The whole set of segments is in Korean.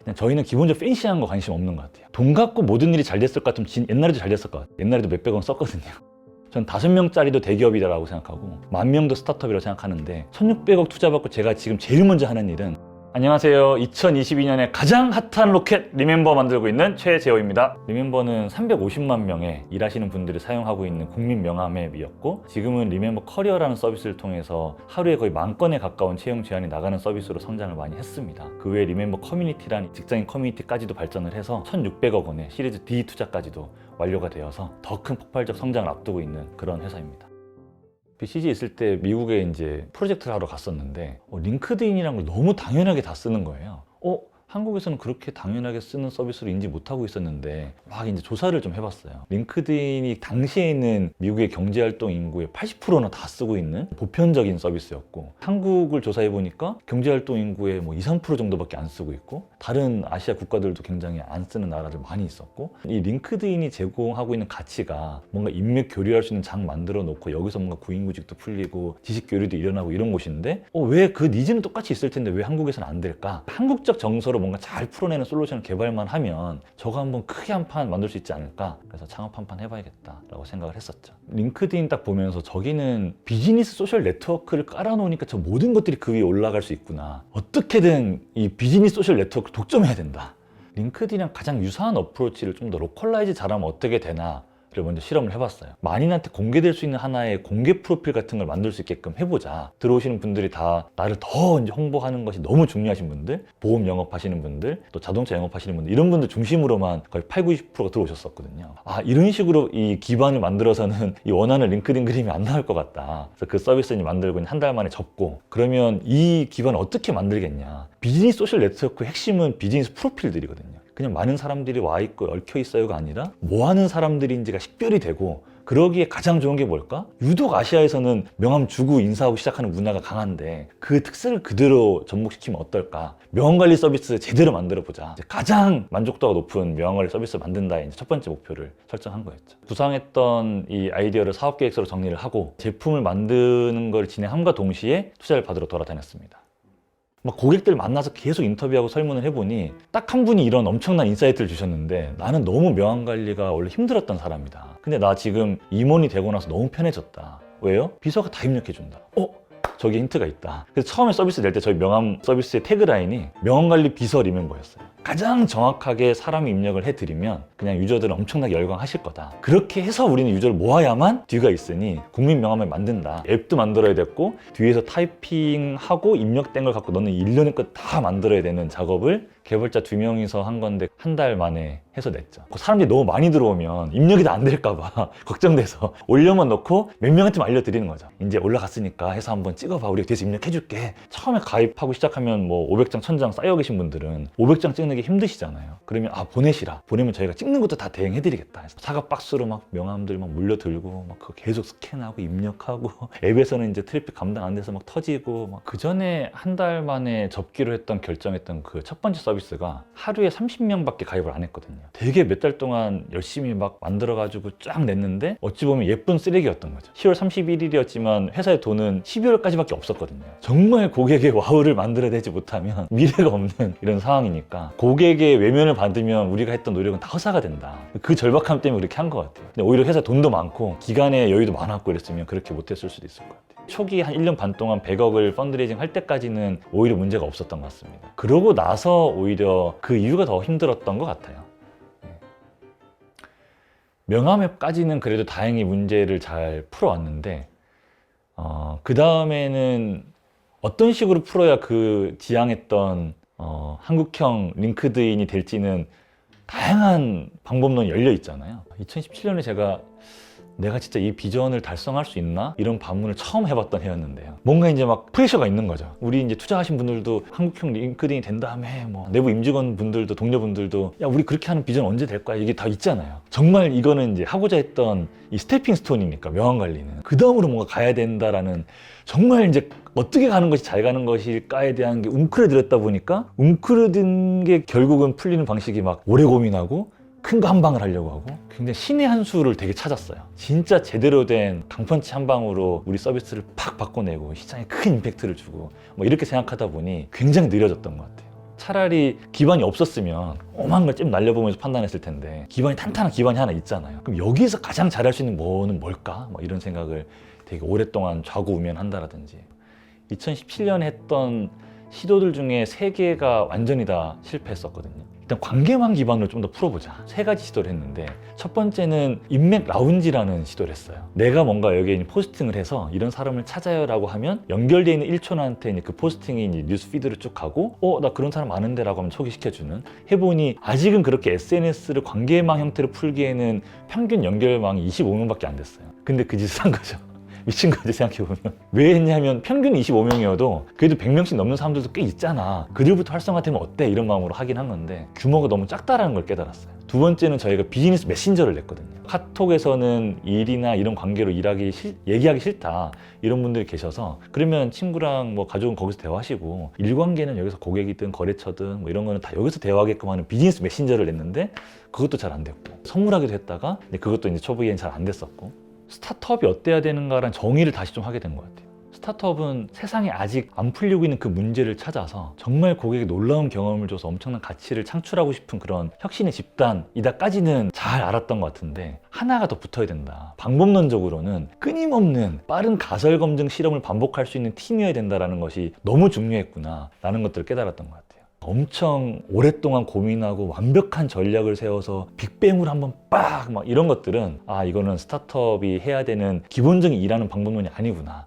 그냥 저희는 기본적으로 팬시한 거 관심 없는 것 같아요. 돈 갖고 모든 일이 잘 됐을 것 같으면 옛날에도 잘 됐을 것 같아요. 옛날에도 몇백 원 썼거든요. 전 5명짜리도 대기업이다라고 생각하고 10,000명도 스타트업이라고 생각하는데 1,600억 투자받고 제가 지금 제일 먼저 하는 일은 안녕하세요. 2022년에 가장 핫한 로켓 리멤버 만들고 있는 최재호입니다. 리멤버는 350만 명의 일하시는 분들이 사용하고 있는 국민 명함 앱이었고 지금은 리멤버 커리어라는 서비스를 통해서 하루에 거의 10,000건에 가까운 채용 제안이 나가는 서비스로 성장을 많이 했습니다. 그 외에 리멤버 커뮤니티란 직장인 커뮤니티까지도 발전을 해서 1,600억 원의 시리즈 D 투자까지도 완료가 되어서 더 큰 폭발적 성장을 앞두고 있는 그런 회사입니다. BCG에 있을 때 미국에 이제 프로젝트를 하러 갔었는데 링크드인이라는 걸 너무 당연하게 다 쓰는 거예요. 한국에서는 그렇게 당연하게 쓰는 서비스를 인지 못하고 있었는데 막 이제 조사를 좀 해봤어요. 링크드인이 당시에는 미국의 경제활동 인구의 80%나 다 쓰고 있는 보편적인 서비스였고 한국을 조사해보니까 경제활동 인구의 뭐 2, 3% 정도밖에 안 쓰고 있고 다른 아시아 국가들도 굉장히 안 쓰는 나라들 많이 있었고 이 링크드인이 제공하고 있는 가치가 뭔가 인맥 교류할 수 있는 장 만들어 놓고 여기서 뭔가 구인구직도 풀리고 지식 교류도 일어나고 이런 곳인데 왜 그 니즈는 똑같이 있을 텐데 왜 한국에서는 안 될까? 한국적 정서로 뭔가 잘 풀어내는 솔루션을 개발만 하면 저거 한번 크게 한 판 만들 수 있지 않을까? 그래서 창업 한 판 해봐야겠다라고 생각을 했었죠. 링크드인 딱 보면서 저기는 비즈니스 소셜 네트워크를 깔아놓으니까 저 모든 것들이 그 위에 올라갈 수 있구나. 어떻게든 이 비즈니스 소셜 네트워크를 독점해야 된다. 링크드인이랑 가장 유사한 어프로치를 좀 더 로컬라이즈 잘하면 어떻게 되나 를 먼저 실험을 해봤어요. 만인한테 공개될 수 있는 하나의 공개 프로필 같은 걸 만들 수 있게끔 해보자. 들어오시는 분들이 다 나를 더 이제 홍보하는 것이 너무 중요하신 분들, 보험 영업하시는 분들, 또 자동차 영업하시는 분들 이런 분들 중심으로만 거의 80~90%가 들어오셨었거든요. 이런 식으로 이 기반을 만들어서는 이 원하는 링크드인 그림이 안 나올 것 같다. 그래서 그 서비스를 만들고 한 달 만에 접고 그러면 이 기반을 어떻게 만들겠냐. 비즈니스 소셜 네트워크의 핵심은 비즈니스 프로필들이거든요. 그냥 많은 사람들이 와 있고 얽혀 있어요가 아니라 뭐 하는 사람들인지가 식별이 되고 그러기에 가장 좋은 게 뭘까? 유독 아시아에서는 명함 주고 인사하고 시작하는 문화가 강한데 그 특색을 그대로 접목시키면 어떨까? 명함관리 서비스 제대로 만들어보자. 가장 만족도가 높은 명함관리 서비스를 만든다의 첫 번째 목표를 설정한 거였죠. 구상했던 이 아이디어를 사업계획서로 정리를 하고 제품을 만드는 걸 진행함과 동시에 투자를 받으러 돌아다녔습니다. 막 고객들 만나서 계속 인터뷰하고 설문을 해보니 딱 한 분이 이런 엄청난 인사이트를 주셨는데 나는 너무 명함 관리가 원래 힘들었던 사람이다. 근데 나 지금 임원이 되고 나서 너무 편해졌다. 왜요? 비서가 다 입력해준다. 저기 힌트가 있다. 그래서 처음에 서비스 낼 때 저희 명함 서비스의 태그라인이 명함관리 비서 리멤버였어요. 가장 정확하게 사람이 입력을 해드리면 그냥 유저들은 엄청나게 열광하실 거다. 그렇게 해서 우리는 유저를 모아야만 뒤가 있으니 국민 명함을 만든다. 앱도 만들어야 됐고 뒤에서 타이핑하고 입력된 걸 갖고 너는 일련의 것 다 만들어야 되는 작업을 개발자 2명이서 한 건데 한 달 만에 해서 냈죠. 사람들이 너무 많이 들어오면 입력이 다 안 될까 봐 걱정돼서 올려만 넣고 몇 명한테 알려드리는 거죠. 이제 올라갔으니까 해서 한번 찍어봐. 우리가 뒤에서 입력해줄게. 처음에 가입하고 시작하면 뭐 500장, 1000장 쌓여 계신 분들은 500장 찍는 게 힘드시잖아요. 그러면 보내시라. 보내면 저희가 찍는 것도 다 대행해드리겠다. 사과 박스로 막 명함들 막 몰려들고 막 그거 계속 스캔하고 입력하고 앱에서는 이제 트래픽 감당 안 돼서 막 터지고 그 전에 한 달 만에 접기로 결정했던 그 첫 번째 서비스가 하루에 30명밖에 가입을 안 했거든요. 되게 몇 달 동안 열심히 막 만들어가지고 쫙 냈는데 어찌 보면 예쁜 쓰레기였던 거죠. 10월 31일이었지만 회사의 돈은 12월까지밖에 없었거든요. 정말 고객의 와우를 만들어내지 못하면 미래가 없는 이런 상황이니까 고객의 외면을 받으면 우리가 했던 노력은 다 허사가 된다. 그 절박함 때문에 그렇게 한 것 같아요. 근데 오히려 회사 돈도 많고 기간의 여유도 많았고 이랬으면 그렇게 못했을 수도 있을 것 같아요. 초기 한 1년 반 동안 100억을 펀드레이징 할 때까지는 오히려 문제가 없었던 것 같습니다. 그러고 나서 오히려 그 이유가 더 힘들었던 것 같아요. 명함앱까지는 그래도 다행히 문제를 잘 풀어왔는데 그 다음에는 어떤 식으로 풀어야 그 지향했던 한국형 링크드인이 될지는 다양한 방법론이 열려 있잖아요. 2017년에 내가 진짜 이 비전을 달성할 수 있나? 이런 반문을 처음 해봤던 해였는데요. 뭔가 이제 막 프레셔가 있는 거죠. 우리 이제 투자하신 분들도 한국형 링크드인이 된 다음에 내부 임직원 분들도 동료분들도 야, 우리 그렇게 하는 비전 언제 될 거야? 이게 다 있잖아요. 정말 이거는 이제 하고자 했던 이 스태핑 스톤이니까 명함 관리는. 그 다음으로 뭔가 가야 된다라는 정말 이제 어떻게 가는 것이 잘 가는 것일까에 대한 게 웅크려들었다 보니까 웅크려든 게 결국은 풀리는 방식이 막 오래 고민하고 큰 거 한 방을 하려고 하고 굉장히 신의 한 수를 되게 찾았어요. 진짜 제대로 된 강펀치 한 방으로 우리 서비스를 팍 바꿔내고 시장에 큰 임팩트를 주고 이렇게 생각하다 보니 굉장히 느려졌던 것 같아요. 차라리 기반이 없었으면 오만 걸 좀 날려보면서 판단했을 텐데 기반이 탄탄한 기반이 하나 있잖아요. 그럼 여기서 가장 잘할 수 있는 뭐는 뭘까? 뭐 이런 생각을 되게 오랫동안 좌고우면한다라든지 2017년에 했던 시도들 중에 3개가 완전히 다 실패했었거든요. 일단 관계망 기반으로 좀 더 풀어보자. 3가지 시도를 했는데 첫 번째는 인맥 라운지라는 시도를 했어요. 내가 뭔가 여기에 포스팅을 해서 이런 사람을 찾아요 라고 하면 연결되어 있는 1초나한테 그 포스팅이 뉴스 피드로 쭉 가고 나 그런 사람 아는데 라고 하면 소개시켜주는. 해보니 아직은 그렇게 SNS를 관계망 형태로 풀기에는 평균 연결망이 25명밖에 안 됐어요. 근데 그 짓을 한 거죠. 미친 거지 생각해보면. 왜 했냐면 평균 25명이어도 그래도 100명씩 넘는 사람들도 꽤 있잖아. 그들부터 활성화되면 어때? 이런 마음으로 하긴 한 건데 규모가 너무 작다라는 걸 깨달았어요. 두 번째는 저희가 비즈니스 메신저를 냈거든요. 카톡에서는 일이나 이런 관계로 얘기하기 싫다 이런 분들이 계셔서 그러면 친구랑 뭐 가족은 거기서 대화하시고 일관계는 여기서 고객이든 거래처든 뭐 이런 거는 다 여기서 대화하게끔 하는 비즈니스 메신저를 냈는데 그것도 잘 안 됐고 선물하기도 했다가 근데 그것도 이제 초기에는 잘 안 됐었고 스타트업이 어때야 되는가라는 정의를 다시 좀 하게 된 것 같아요. 스타트업은 세상에 아직 안 풀리고 있는 그 문제를 찾아서 정말 고객에게 놀라운 경험을 줘서 엄청난 가치를 창출하고 싶은 그런 혁신의 집단이다까지는 잘 알았던 것 같은데 하나가 더 붙어야 된다. 방법론적으로는 끊임없는 빠른 가설 검증 실험을 반복할 수 있는 팀이어야 된다는 것이 너무 중요했구나 라는 것들을 깨달았던 것 같아요. 엄청 오랫동안 고민하고 완벽한 전략을 세워서 빅뱅으로 한번 빡 막 이런 것들은 이거는 스타트업이 해야 되는 기본적인 일하는 방법론이 아니구나.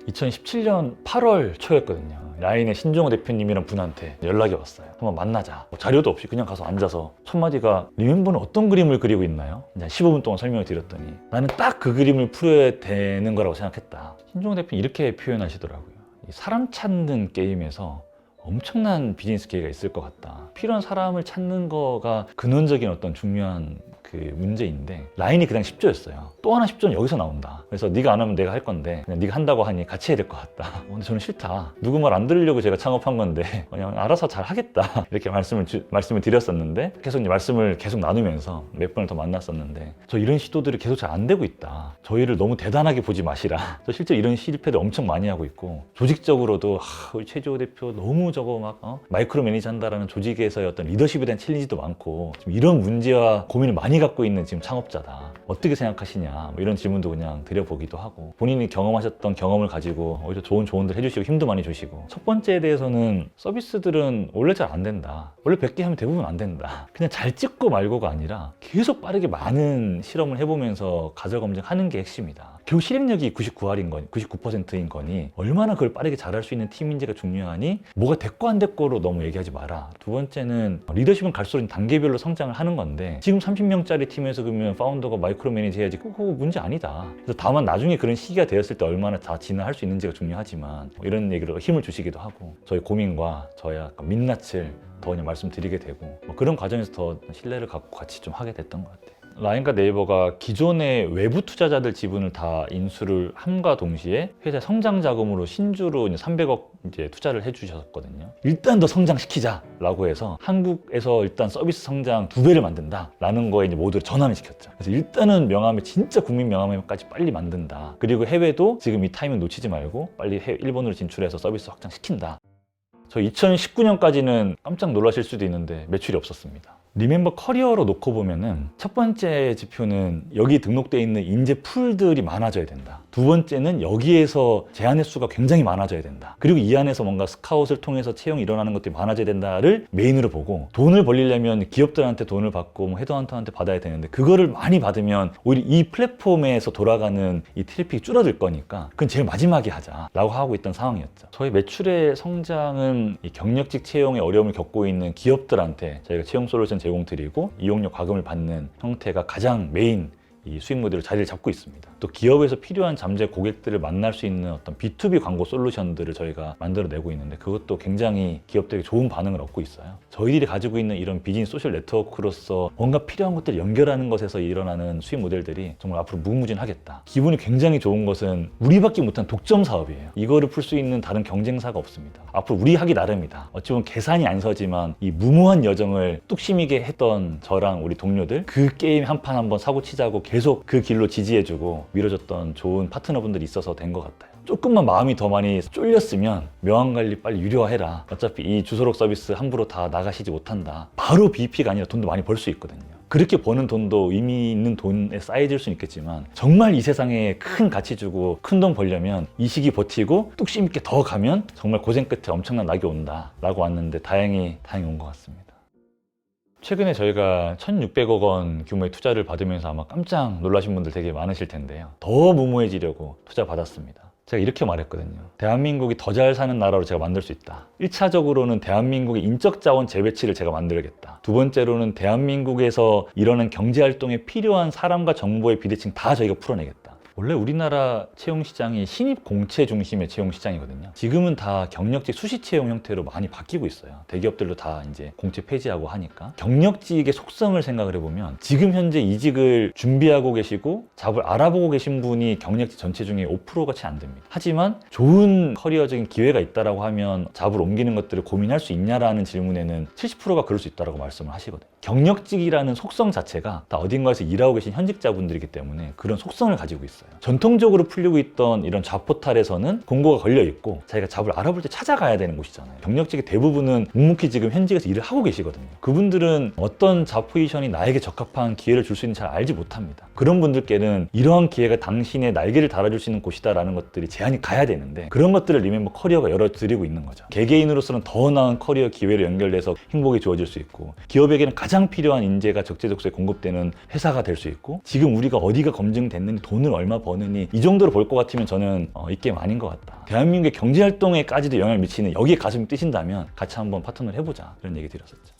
2017년 8월 초였거든요. 라인의 신종호 대표님이란 분한테 연락이 왔어요. 한번 만나자. 자료도 없이 그냥 가서 앉아서 첫 마디가 리멤버는 어떤 그림을 그리고 있나요? 이제 15분 동안 설명을 드렸더니 나는 딱 그 그림을 풀어야 되는 거라고 생각했다. 신종호 대표님 이렇게 표현하시더라고요. 사람 찾는 게임에서 엄청난 비즈니스 기회가 있을 것 같다. 필요한 사람을 찾는 거가 근원적인 어떤 중요한 그 문제인데 라인이 그냥 10조였어요. 또 하나 10조는 여기서 나온다. 그래서 네가 안 하면 내가 할 건데 그냥 네가 한다고 하니 같이 해야 될 것 같다. 근데 저는 싫다. 누구 말 안 들으려고 제가 창업한 건데 그냥 알아서 잘 하겠다. 이렇게 말씀을 드렸었는데 계속 말씀을 계속 나누면서 몇 번을 더 만났었는데 저 이런 시도들이 계속 잘 안 되고 있다. 저희를 너무 대단하게 보지 마시라. 저 실제 이런 실패도 엄청 많이 하고 있고 조직적으로도 우리 최지호 대표 너무 저거 막 마이크로 매니지 한다라는 조직에서의 어떤 리더십에 대한 챌린지도 많고 지금 이런 문제와 고민을 많이 갖고 있는 지금 창업자다. 어떻게 생각하시냐 뭐 이런 질문도 그냥 드려보기도 하고 본인이 경험하셨던 경험을 가지고 오히려 좋은 조언들 해주시고 힘도 많이 주시고 첫 번째에 대해서는 서비스들은 원래 잘 안 된다. 원래 100개 하면 대부분 안 된다. 그냥 잘 찍고 말고가 아니라 계속 빠르게 많은 실험을 해보면서 가설 검증하는 게 핵심이다. 결국 실행력이 99할인 거니 99%인 거니 얼마나 그걸 빠르게 잘할 수 있는 팀인지가 중요하니 뭐가 됐고 안 됐고로 너무 얘기하지 마라. 두 번째는 리더십은 갈수록 단계별로 성장을 하는 건데 지금 30명짜리 팀에서 그러면 파운더가 마이크로 매니지 해야지 그거 문제 아니다. 그래서 다만 나중에 그런 시기가 되었을 때 얼마나 다 진화할 수 있는지가 중요하지만 이런 얘기로 힘을 주시기도 하고 저희 고민과 저의 약간 민낯을 더 그냥 말씀드리게 되고 그런 과정에서 더 신뢰를 갖고 같이 좀 하게 됐던 것 같아요. 라인과 네이버가 기존의 외부 투자자들 지분을 다 인수를 함과 동시에 회사 성장 자금으로 신주로 300억 이제 투자를 해주셨거든요. 일단 더 성장시키자라고 해서 한국에서 일단 서비스 성장 2배를 만든다라는 거에 이제 모두를 전환을 시켰죠. 그래서 일단은 명함에 진짜 국민 명함에까지 빨리 만든다. 그리고 해외도 지금 이 타이밍 놓치지 말고 빨리 일본으로 진출해서 서비스 확장시킨다. 저 2019년까지는 깜짝 놀라실 수도 있는데 매출이 없었습니다. 리멤버 커리어로 놓고 보면은 첫 번째 지표는 여기 등록되어 있는 인재 풀들이 많아져야 된다. 두 번째는 여기에서 제한 횟수가 굉장히 많아져야 된다. 그리고 이 안에서 뭔가 스카웃을 통해서 채용이 일어나는 것들이 많아져야 된다를 메인으로 보고 돈을 벌리려면 기업들한테 돈을 받고 뭐 헤드헌터한테 받아야 되는데 그거를 많이 받으면 오히려 이 플랫폼에서 돌아가는 이 트래픽이 줄어들 거니까 그건 제일 마지막에 하자라고 하고 있던 상황이었죠. 저희 매출의 성장은 이 경력직 채용에 어려움을 겪고 있는 기업들한테 저희가 채용 솔루션 제공드리고 이용료 과금을 받는 형태가 가장 메인 이 수익 모델로 자리를 잡고 있습니다. 또 기업에서 필요한 잠재 고객들을 만날 수 있는 어떤 B2B 광고 솔루션들을 저희가 만들어내고 있는데 그것도 굉장히 기업들에게 좋은 반응을 얻고 있어요. 저희들이 가지고 있는 이런 비즈니스 소셜 네트워크로서 뭔가 필요한 것들을 연결하는 것에서 일어나는 수익 모델들이 정말 앞으로 무궁무진하겠다. 기분이 굉장히 좋은 것은 우리밖에 못한 독점 사업이에요. 이거를 풀 수 있는 다른 경쟁사가 없습니다. 앞으로 우리 하기 나름이다. 어찌 보면 계산이 안 서지만 이 무모한 여정을 뚝심있게 했던 저랑 우리 동료들 그 게임 한 판 한번 사고 치자고 계속 그 길로 지지해주고 밀어줬던 좋은 파트너분들이 있어서 된 것 같아요. 조금만 마음이 더 많이 쫄렸으면 명함관리 빨리 유료화해라. 어차피 이 주소록 서비스 함부로 다 나가시지 못한다. 바로 BP가 아니라 돈도 많이 벌 수 있거든요. 그렇게 버는 돈도 의미 있는 돈에 쌓여질 수는 있겠지만 정말 이 세상에 큰 가치 주고 큰 돈 벌려면 이 시기 버티고 뚝심 있게 더 가면 정말 고생 끝에 엄청난 낙이 온다 라고 왔는데 다행히 온 것 같습니다. 최근에 저희가 1,600억 원 규모의 투자를 받으면서 아마 깜짝 놀라신 분들 되게 많으실 텐데요. 더 무모해지려고 투자 받았습니다. 제가 이렇게 말했거든요. 대한민국이 더 잘 사는 나라로 제가 만들 수 있다. 1차적으로는 대한민국의 인적 자원 재배치를 제가 만들겠다. 두 번째로는 대한민국에서 일어난 경제활동에 필요한 사람과 정보의 비대칭 다 저희가 풀어내겠다. 원래 우리나라 채용시장이 신입 공채 중심의 채용시장이거든요. 지금은 다 경력직 수시 채용 형태로 많이 바뀌고 있어요. 대기업들도 다 이제 공채 폐지하고 하니까. 경력직의 속성을 생각을 해보면 지금 현재 이직을 준비하고 계시고 잡을 알아보고 계신 분이 경력직 전체 중에 5%가 채 안 됩니다. 하지만 좋은 커리어적인 기회가 있다라고 하면 잡을 옮기는 것들을 고민할 수 있냐라는 질문에는 70%가 그럴 수 있다라고 말씀을 하시거든요. 경력직이라는 속성 자체가 다 어딘가에서 일하고 계신 현직자분들이기 때문에 그런 속성을 가지고 있어요. 전통적으로 풀리고 있던 이런 잡포탈에서는 공고가 걸려 있고 자기가 잡을 알아볼 때 찾아가야 되는 곳이잖아요. 경력직의 대부분은 묵묵히 지금 현직에서 일을 하고 계시거든요. 그분들은 어떤 잡 포지션이 나에게 적합한 기회를 줄 수 있는지 잘 알지 못합니다. 그런 분들께는 이러한 기회가 당신의 날개를 달아줄 수 있는 곳이다라는 것들이 제한이 가야 되는데 그런 것들을 리멤버 커리어가 열어드리고 있는 거죠. 개개인으로서는 더 나은 커리어 기회로 연결돼서 행복이 주어질 수 있고 기업에게는 가장 필요한 인재가 적재적소에 공급되는 회사가 될 수 있고 지금 우리가 어디가 검증됐느니 돈을 얼마 버느니 이 정도로 벌 것 같으면 저는 이 게임 아닌 것 같다. 대한민국의 경제활동에까지도 영향을 미치는 여기에 가슴이 뛰신다면 같이 한번 파트너를 해보자 그런 얘기 드렸었죠.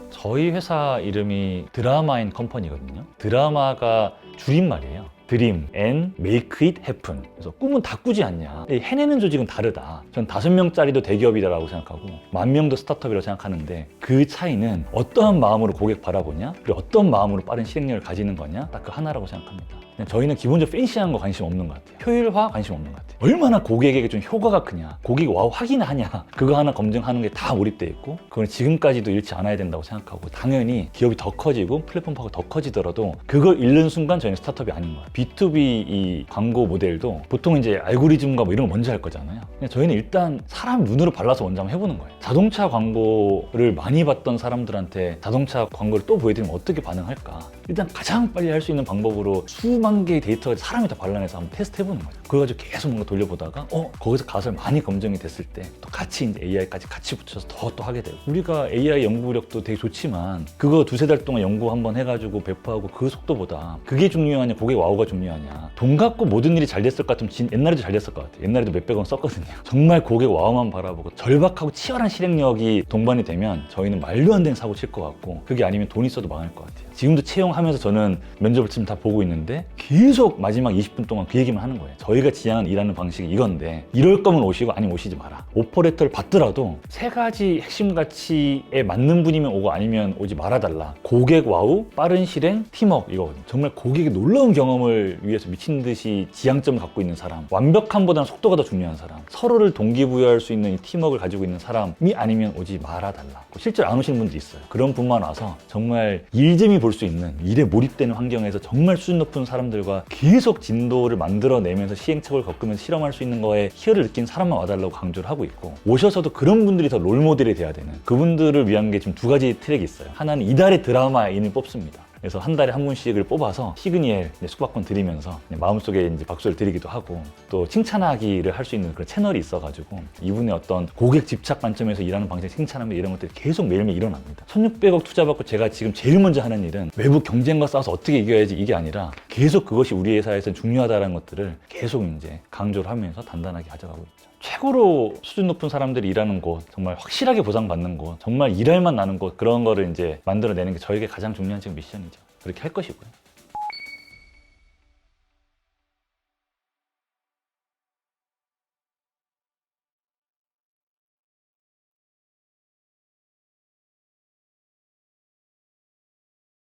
저희 회사 이름이 드라마인 컴퍼니거든요. 드라마가 줄임말이에요. 드림 앤 메이크 잇 해픈. 그래서 꿈은 다 꾸지 않냐. 해내는 조직은 다르다. 전 5명짜리도 대기업이다라고 생각하고 10,000명도 스타트업이라고 생각하는데 그 차이는 어떠한 마음으로 고객 바라보냐 그리고 어떤 마음으로 빠른 실행력을 가지는 거냐 딱 그 하나라고 생각합니다. 그냥 저희는 기본적으로 팬시한 거 관심 없는 것 같아요. 효율화 관심 없는 것 같아요. 얼마나 고객에게 좀 효과가 크냐 고객이 와우 확인하냐 그거 하나 검증하는 게 다 몰입돼 있고 그건 지금까지도 잃지 않아야 된다고 생각하고 당연히 기업이 더 커지고 플랫폼 파워가 더 커지더라도 그걸 잃는 순간 저희는 스타트업이 아닌 거예요. B2B 이 광고 모델도 보통 이제 알고리즘과 뭐 이런 거 먼저 할 거잖아요. 그냥 저희는 일단 사람 눈으로 발라서 먼저 한번 해보는 거예요. 자동차 광고를 많이 봤던 사람들한테 자동차 광고를 또 보여드리면 어떻게 반응할까? 일단 가장 빨리 할 수 있는 방법으로 수만 개의 데이터를 사람이 다 발라내서 한번 테스트 해보는 거죠. 그래가지고 계속 뭔가 돌려보다가 거기서 가설 많이 검증이 됐을 때 또 같이 이제 AI까지 같이 붙여서 더 하게 돼요. 우리가 AI 연구력도 되게 좋지만 그거 2-3달 동안 연구 한번 해가지고 배포하고 그 속도보다 그게 중요하냐 고객 와우가 중요하냐. 돈 갖고 모든 일이 잘 됐을 것 같으면 옛날에도 잘 됐을 것 같아요. 옛날에도 몇백 원 썼거든요. 정말 고객 와우만 바라보고 절박하고 치열한 실행력이 동반이 되면 저희는 말도 안 되는 사고 칠 것 같고 그게 아니면 돈 있어도 망할 것 같아요. 지금도 채용하면서 저는 면접을 지금 다 보고 있는데 계속 마지막 20분 동안 그 얘기만 하는 거예요. 저희가 지향한 일하는 방식이 이건데 이럴 거면 오시고 아니면 오시지 마라. 오퍼레터를 받더라도 3가지 핵심 가치에 맞는 분이면 오고 아니면 오지 말아달라. 고객 와우, 빠른 실행, 팀워크 이거거든요. 정말 고객의 놀라운 경험을 위해서 미친 듯이 지향점을 갖고 있는 사람, 완벽함보다는 속도가 더 중요한 사람, 서로를 동기부여할 수 있는 이 팀워크를 가지고 있는 사람이 아니면 오지 말아달라. 실제로 안 오시는 분들이 있어요. 그런 분만 와서 정말 일재미 볼 수 있는 일에 몰입되는 환경에서 정말 수준 높은 사람들과 계속 진도를 만들어내면서 시행착오를 겪으면서 실험할 수 있는 거에 희열을 느낀 사람만 와달라고 강조를 하고 있고 오셔서도 그런 분들이 더 롤모델이 돼야 되는 그분들을 위한 게 지금 2가지 트랙이 있어요. 하나는 이달의 드라마인을 뽑습니다. 그래서 한 달에 한 분씩을 뽑아서 시그니엘 숙박권 드리면서 마음속에 이제 박수를 드리기도 하고 또 칭찬하기를 할 수 있는 그런 채널이 있어가지고 이분의 어떤 고객 집착 관점에서 일하는 방식 칭찬하며 이런 것들이 계속 매일매일 일어납니다. 1,600억 투자받고 제가 지금 제일 먼저 하는 일은 외부 경쟁과 싸워서 어떻게 이겨야지 이게 아니라 계속 그것이 우리 회사에서는 중요하다는 것들을 계속 이제 강조를 하면서 단단하게 가져가고 있죠. 최고로 수준 높은 사람들이 일하는 곳, 정말 확실하게 보상받는 곳, 정말 일할 맛 나는 곳 그런 거를 이제 만들어내는 게 저에게 가장 중요한 지금 미션이죠. 그렇게 할 것이고요.